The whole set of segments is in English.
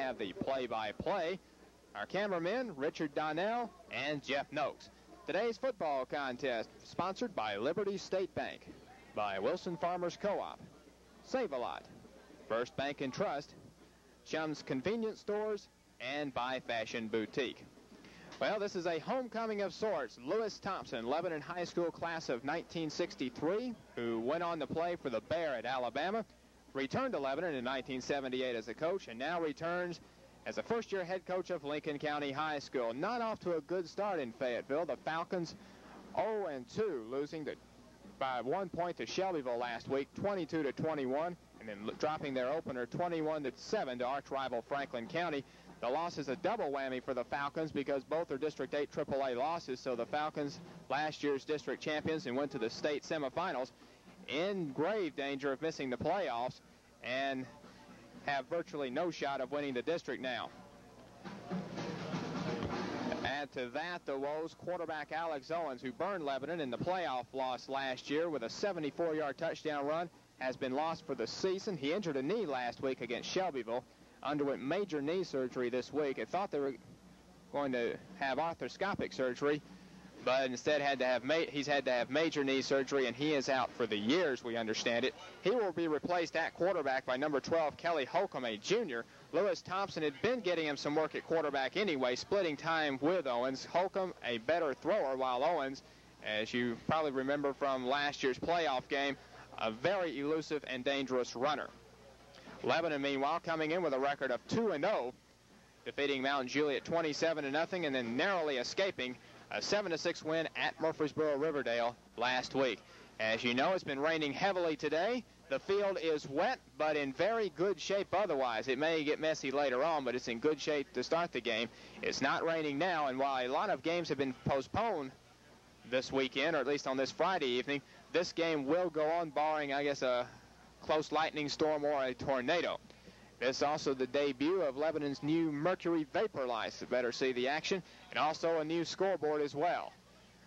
Have the play-by-play. Our cameramen, Richard Donnell and Jeff Noakes. Today's football contest sponsored by Liberty State Bank, by Wilson Farmers Co-op, Save-A-Lot, First Bank and Trust, Chum's Convenience Stores, and by Fashion Boutique. Well, this is a homecoming of sorts. Lewis Thompson, Lebanon High School class of 1963, who went on to play for the Bear at Alabama, returned to Lebanon in 1978 as a coach, and now returns as a first-year head coach of Lincoln County High School. Not off to a good start in Fayetteville. The Falcons 0-2, losing by 1 point to Shelbyville last week, 22-21, and then dropping their opener 21-7 to arch rival Franklin County. The loss is a double whammy for the Falcons because both are District 8 AAA losses, so the Falcons, last year's district champions and went to the state semifinals, in grave danger of missing the playoffs and have virtually no shot of winning the district now. Add to that the woes quarterback Alex Owens, who burned Lebanon in the playoff loss last year with a 74-yard touchdown run, has been lost for the season. He injured a knee last week against Shelbyville, underwent major knee surgery this week. I thought they were going to have arthroscopic surgery, but instead he's had to have major knee surgery, and he is out for the year, as we understand it. He will be replaced at quarterback by number 12, Kelly Holcomb, a junior. Lewis Thompson had been getting him some work at quarterback anyway, splitting time with Owens. Holcomb, a better thrower, while Owens, as you probably remember from last year's playoff game, a very elusive and dangerous runner. Lebanon, meanwhile, coming in with a record of 2-0, defeating Mount Juliet 27-0, and then narrowly escaping a 7-6 win at Murfreesboro Riverdale last week. As you know, it's been raining heavily today. The field is wet, but in very good shape otherwise. It may get messy later on, but it's in good shape to start the game. It's not raining now, and while a lot of games have been postponed this weekend, or at least on this Friday evening, this game will go on, barring, I guess, a close lightning storm or a tornado. It's also the debut of Lebanon's new Mercury Vapor Lights. You better see the action, and also a new scoreboard as well.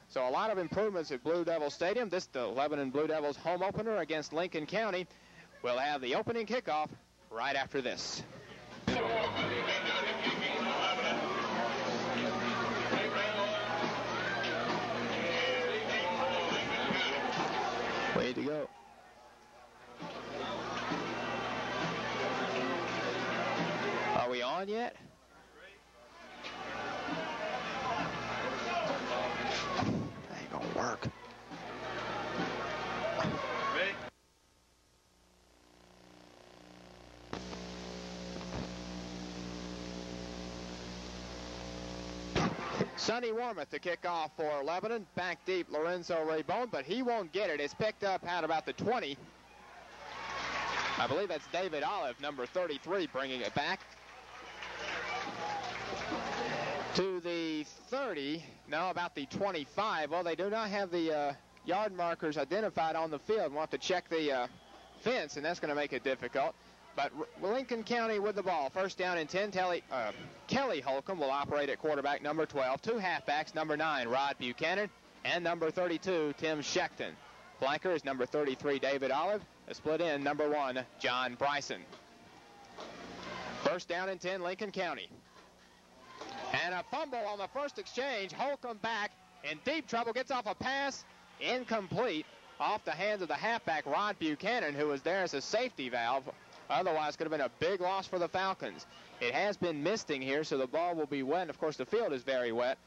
So a lot of improvements at Blue Devil Stadium. This, the Lebanon Blue Devils home opener against Lincoln County. We'll have the opening kickoff right after this. Way to go. Are we on yet? That ain't gonna work. Sonny Wormuth to kick off for Lebanon. Back deep, Lorenzo Raybone, but he won't get it. It's picked up at about the 20. I believe that's David Olive, number 33, bringing it back. To the 30, no, about the 25. Well, they do not have the yard markers identified on the field. We'll have to check the fence, and that's going to make it difficult. But Lincoln County with the ball. First down and 10. Kelly Holcomb will operate at quarterback, number 12. Two halfbacks, number 9, Rod Buchanan, and number 32, Tim Schechten. Flanker is number 33, David Olive. A split end, number 1, John Bryson. First down and 10, Lincoln County. And a fumble on the first exchange. Holcomb back in deep trouble. Gets off a pass. Incomplete. Off the hands of the halfback, Rod Buchanan, who was there as a safety valve. Otherwise, could have been a big loss for the Falcons. It has been misting here, so the ball will be wet. And, of course, the field is very wet.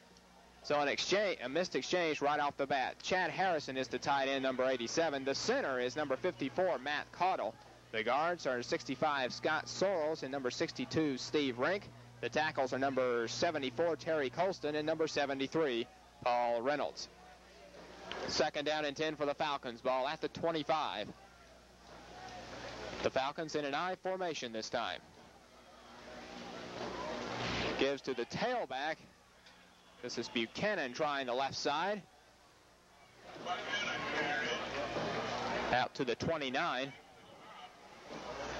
So a missed exchange right off the bat. Chad Harrison is the tight end, number 87. The center is number 54, Matt Caudle. The guards are 65, Scott Sorrells, and number 62, Steve Rink. The tackles are number 74, Terry Colston, and number 73, Paul Reynolds. Second down and 10 for the Falcons. Ball at the 25. The Falcons in an I formation this time. Gives to the tailback. This is Buchanan trying the left side. Out to the 29.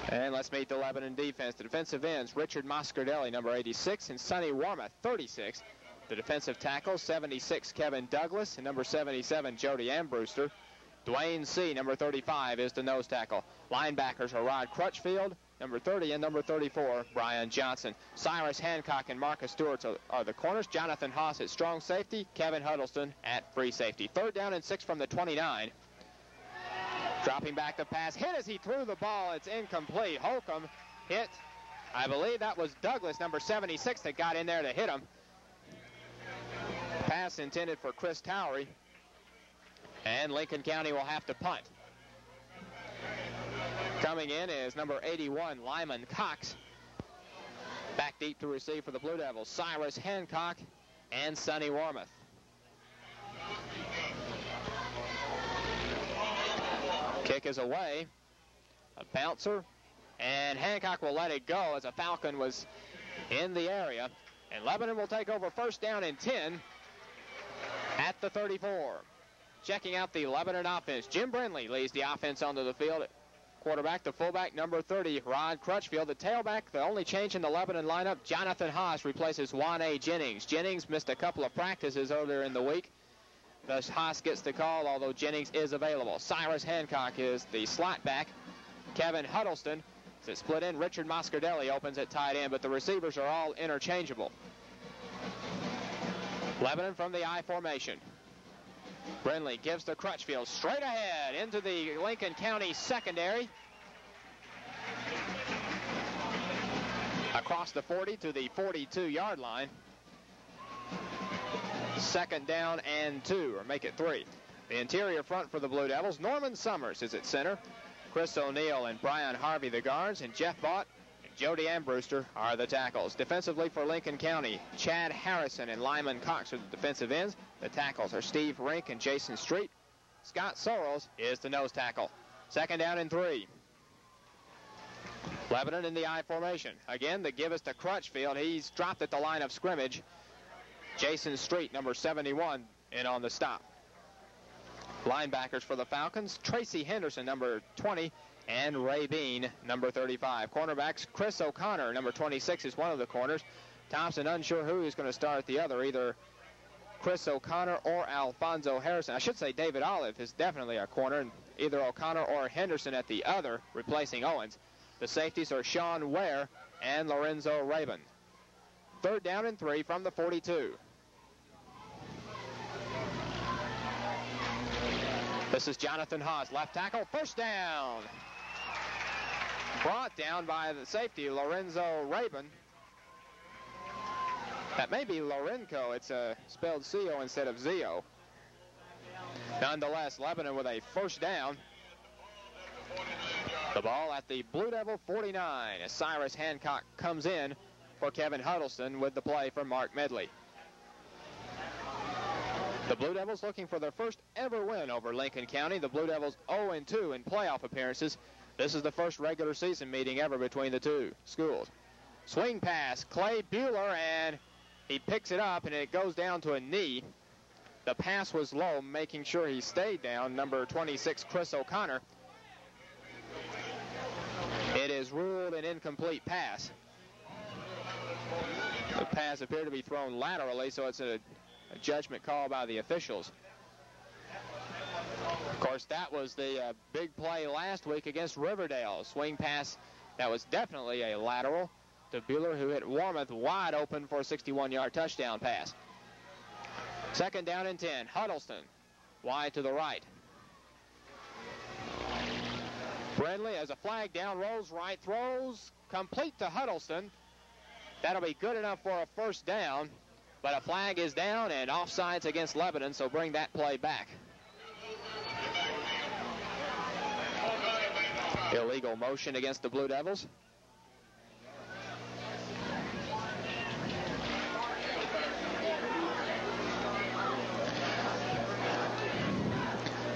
And let's meet the Lebanon defense. The defensive ends, Richard Moscardelli, number 86, and Sonny Wormuth, 36. The defensive tackles, 76, Kevin Douglas, and number 77, Jody Ambrewster. Dwayne C., number 35, is the nose tackle. Linebackers are Rod Crutchfield number 30, and number 34, Brian Johnson. Cyrus Hancock and Marcus Stewart are the corners. Jonathan Haas at strong safety. Kevin Huddleston at free safety. 3rd down and 6 from the 29. Dropping back the pass. Hit as he threw the ball. It's incomplete. Holcomb hit. I believe that was Douglas, number 76, that got in there to hit him. Pass intended for Chris Towery. And Lincoln County will have to punt. Coming in is number 81, Lyman Cox. Back deep to receive for the Blue Devils, Cyrus Hancock and Sonny Warmoth. Kick is away. A bouncer. And Hancock will let it go as a Falcon was in the area. And Lebanon will take over 1st down and 10 at the 34. Checking out the Lebanon offense, Jim Brindley leads the offense onto the field. Quarterback, the fullback, number 30, Rod Crutchfield. The tailback, the only change in the Lebanon lineup, Jonathan Haas replaces Juan A. Jennings. Jennings missed a couple of practices earlier in the week. Thus Haas gets the call, although Jennings is available. Cyrus Hancock is the slot back. Kevin Huddleston is split in. Richard Moscardelli opens at tight end, but the receivers are all interchangeable. Lebanon from the I formation. Brindley gives to Crutchfield straight ahead into the Lincoln County secondary. Across the 40 to the 42-yard line. 2nd down and 2, or make it 3. The interior front for the Blue Devils, Norman Summers is at center. Chris O'Neill and Brian Harvey the guards, and Jeff Bott and Jody Ambrewster are the tackles. Defensively for Lincoln County, Chad Harrison and Lyman Cox are the defensive ends. The tackles are Steve Rink and Jason Street. Scott Sorrells is the nose tackle. 2nd down and 3. Lebanon in the I formation. Again, the give is to Crutchfield. He's dropped at the line of scrimmage. Jason Street, number 71, in on the stop. Linebackers for the Falcons, Tracy Henderson, number 20, and Ray Bean, number 35. Cornerbacks, Chris O'Connor, number 26, is one of the corners. Thompson unsure who is going to start the other, either Chris O'Connor or Alfonso Harrison. I should say David Olive is definitely a corner, and either O'Connor or Henderson at the other, replacing Owens. The safeties are Sean Ware and Lorenzo Rabin. 3rd down and 3 from the 42. This is Jonathan Haas, left tackle, 1st down. Brought down by the safety, Lorenzo Rabin. That may be LincolnCo. It's spelled C-O instead of Z-O. Nonetheless, Lebanon with a 1st down. The ball at the Blue Devil 49 as Cyrus Hancock comes in for Kevin Huddleston with the play from Mark Medley. The Blue Devils looking for their first ever win over Lincoln County. The Blue Devils 0-2 in playoff appearances. This is the first regular season meeting ever between the two schools. Swing pass, Clay Bueller, and he picks it up, and it goes down to a knee. The pass was low, making sure he stayed down. Number 26, Chris O'Connor. It is ruled an incomplete pass. The pass appeared to be thrown laterally, so it's a judgment call by the officials. Of course, that was the big play last week against Riverdale. Swing pass that was definitely a lateral to Bueller, who hit Warmoth wide open for a 61-yard touchdown pass. 2nd down and 10. Huddleston wide to the right. Brindley as a flag down, rolls right, throws complete to Huddleston. That'll be good enough for a 1st down, but a flag is down and offsides against Lebanon, so bring that play back. Illegal motion against the Blue Devils.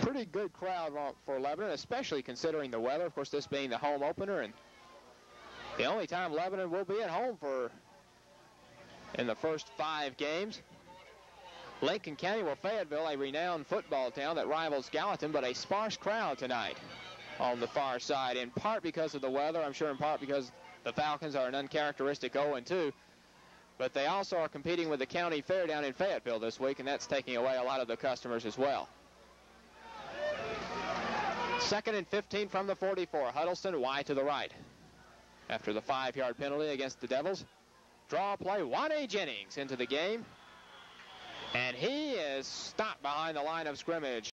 Pretty good crowd for Lebanon, especially considering the weather. Of course, this being the home opener, and the only time Lebanon will be at home in the first 5 games. Lincoln County, well, Fayetteville, a renowned football town that rivals Gallatin, but a sparse crowd tonight on the far side, in part because of the weather, I'm sure in part because the Falcons are an uncharacteristic 0-2, but they also are competing with the county fair down in Fayetteville this week, and that's taking away a lot of the customers as well. 2nd and 15 from the 44. Huddleston wide to the right. after the 5-yard penalty against the Devils. Draw play, Juan Jennings into the game. And he is stopped behind the line of scrimmage.